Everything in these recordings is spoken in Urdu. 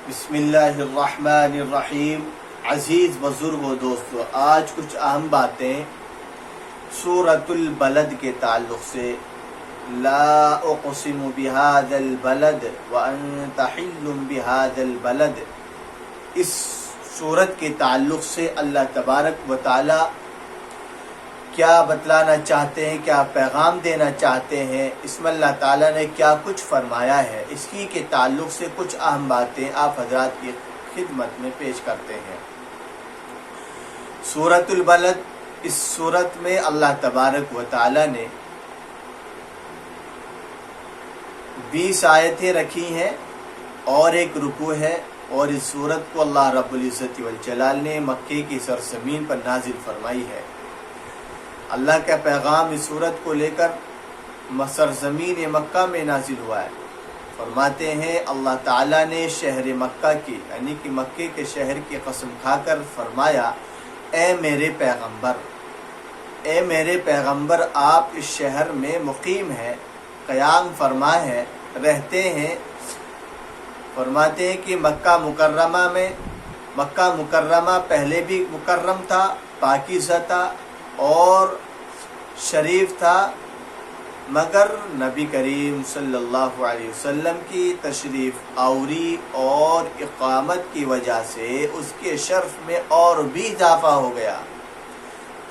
بسم اللہ الرحمن الرحیم۔ عزیز بزرگ و دوستو، آج کچھ اہم باتیں سورۃ البلد کے تعلق سے، لا اقسم بہذا البلد وانت حل بہذا البلد، اس سورت کے تعلق سے اللہ تبارک و تعالی کیا بتلانا چاہتے ہیں، کیا پیغام دینا چاہتے ہیں، اس میں اللہ تعالیٰ نے کیا کچھ فرمایا ہے، اس کی کے تعلق سے کچھ اہم باتیں آپ حضرات کی خدمت میں پیش کرتے ہیں۔ سورۃ البلد، اس سورت میں اللہ تبارک و تعالیٰ نے 20 آیتیں رکھی ہیں اور ایک رکوع ہے، اور اس سورت کو اللہ رب العزت والجلال نے مکے کی سرزمین پر نازل فرمائی ہے۔ اللہ کا پیغام اس سورت کو لے کر سرزمین مکہ میں نازل ہوا ہے۔ فرماتے ہیں اللہ تعالیٰ نے شہر مکہ کی یعنی کہ مکے کے شہر کی قسم کھا کر فرمایا، اے میرے پیغمبر، اے میرے پیغمبر، آپ اس شہر میں مقیم ہیں، قیام فرما ہے، رہتے ہیں۔ فرماتے ہیں کہ مکہ مکرمہ پہلے بھی مکرم تھا، پاکیزہ تھا اور شریف تھا، مگر نبی کریم صلی اللہ علیہ وسلم کی تشریف آوری اور اقامت کی وجہ سے اس کے شرف میں اور بھی اضافہ ہو گیا،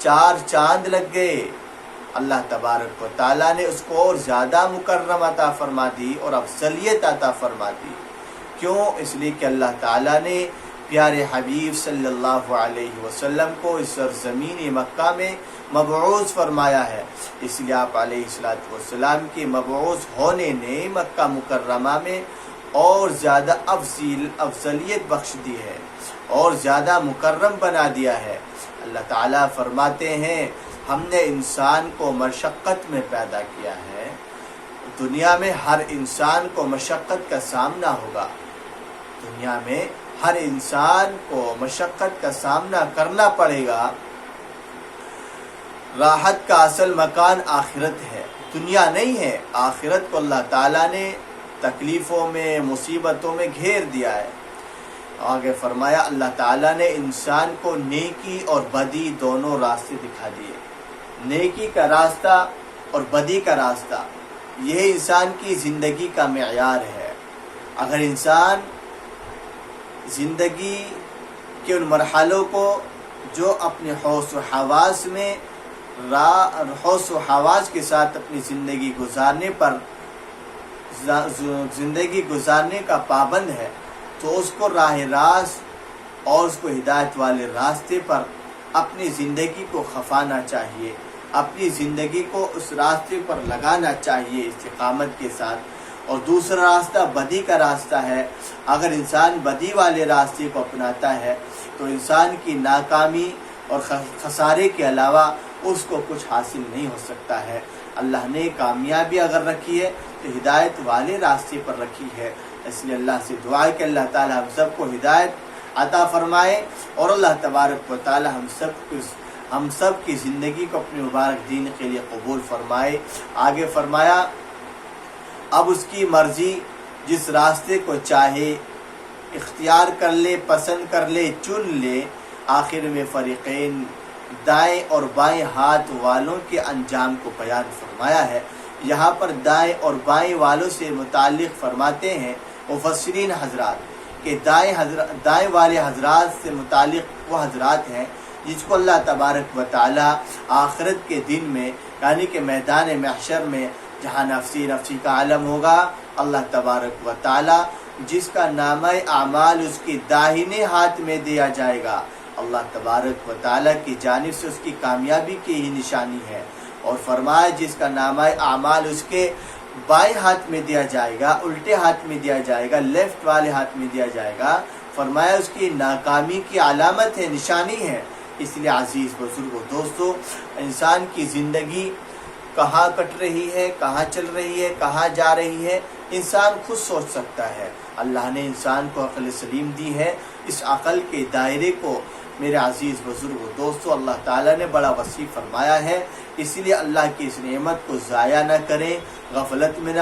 4 چاند لگ گئے۔ اللہ تبارک و تعالیٰ نے اس کو اور زیادہ مکرم عطا فرما دی اور افضلیت عطا فرما دی۔ کیوں؟ اس لیے کہ اللہ تعالیٰ نے پیارے حبیب صلی اللہ علیہ وسلم کو اس سرزمین مکہ میں مبعوث فرمایا ہے، اس لیے آپ علیہ السلام کے مبعوث ہونے نے مکہ مکرمہ میں اور زیادہ افضلیت بخش دی ہے اور زیادہ مکرم بنا دیا ہے۔ اللہ تعالیٰ فرماتے ہیں ہم نے انسان کو مشقت میں پیدا کیا ہے، دنیا میں ہر انسان کو مشقت کا سامنا ہوگا، دنیا میں ہر انسان کو مشقت کا سامنا کرنا پڑے گا۔ راحت کا اصل مکان آخرت ہے، دنیا نہیں ہے۔ آخرت کو اللہ تعالیٰ نے تکلیفوں میں، مصیبتوں میں گھیر دیا ہے۔ آگے فرمایا اللہ تعالیٰ نے انسان کو نیکی اور بدی دونوں راستے دکھا دیے۔ نیکی کا راستہ اور بدی کا راستہ، یہ انسان کی زندگی کا معیار ہے۔ اگر انسان زندگی کے ان مرحلوں کو جو اپنے حوص و حواس میں حوص و حواس کے ساتھ اپنی زندگی گزارنے کا پابند ہے، تو اس کو راہ راست اور اس کو ہدایت والے راستے پر اپنی زندگی کو خفانا چاہیے، اپنی زندگی کو اس راستے پر لگانا چاہیے استقامت کے ساتھ۔ اور دوسرا راستہ بدی کا راستہ ہے۔ اگر انسان بدی والے راستے کو اپناتا ہے تو انسان کی ناکامی اور خسارے کے علاوہ اس کو کچھ حاصل نہیں ہو سکتا ہے۔ اللہ نے کامیابی اگر رکھی ہے تو ہدایت والے راستے پر رکھی ہے، اس لیے اللہ سے دعا ہے کہ اللہ تعالی ہم سب کو ہدایت عطا فرمائے اور اللہ تبارک و تعالی ہم سب کی زندگی کو اپنے مبارک دین کے لیے قبول فرمائے۔ آگے فرمایا اب اس کی مرضی، جس راستے کو چاہے اختیار کر لے، پسند کر لے، چن لے۔ آخر میں فریقین، دائیں اور بائیں ہاتھ والوں کے انجام کو بیان فرمایا ہے۔ یہاں پر دائیں اور بائیں والوں سے متعلق فرماتے ہیں مفسرین حضرات کہ دائیں والے حضرات سے متعلق وہ حضرات ہیں جس کو اللہ تبارک و تعالی آخرت کے دن میں یعنی کہ میدان محشر میں جہاں نفسی کا عالم ہوگا، اللہ تبارک و تعالی جس کا نامہ اعمال اس کی داہنے ہاتھ میں دیا جائے گا، اللہ تبارک و تعالی کی جانب سے اس کی کامیابی کی ہی نشانی ہے۔ اور فرمایا جس کا نامہ اعمال اس کے بائیں ہاتھ میں دیا جائے گا، الٹے ہاتھ میں دیا جائے گا، لیفٹ والے ہاتھ میں دیا جائے گا، فرمایا اس کی ناکامی کی علامت ہے، نشانی ہے۔ اس لیے عزیز بزرگوں دوستو، انسان کی زندگی کہاں کٹ رہی ہے، کہاں چل رہی ہے، کہاں جا رہی ہے، انسان خود سوچ سکتا ہے۔ اللہ نے انسان کو عقل سلیم دی ہے، اس عقل کے دائرے کو میرے عزیز بزرگوں دوستو اللہ تعالیٰ نے بڑا وسیع فرمایا ہے، اس لیے اللہ کی اس نعمت کو ضائع نہ کریں، غفلت میں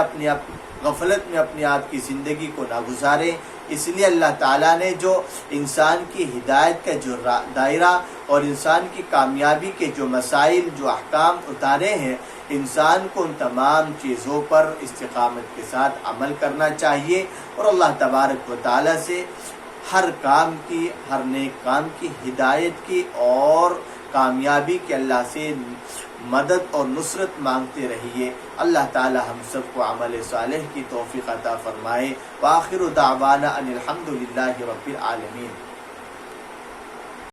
اپنے آپ کی زندگی کو نہ گزاریں، اس لیے اللہ تعالیٰ نے جو انسان کی ہدایت کا جو دائرہ اور انسان کی کامیابی کے جو مسائل جو احکام اتارے ہیں، انسان کو ان تمام چیزوں پر استقامت کے ساتھ عمل کرنا چاہیے اور اللہ تبارک و تعالیٰ سے ہر کام کی، ہر نیک کام کی ہدایت کی اور کامیابی کے اللہ سے مدد اور نصرت مانگتے رہیے۔ اللہ تعالی ہم سب کو عمل صالح کی توفیق عطا فرمائے۔ وآخر دعوانا ان الحمد للہ رب العالمین۔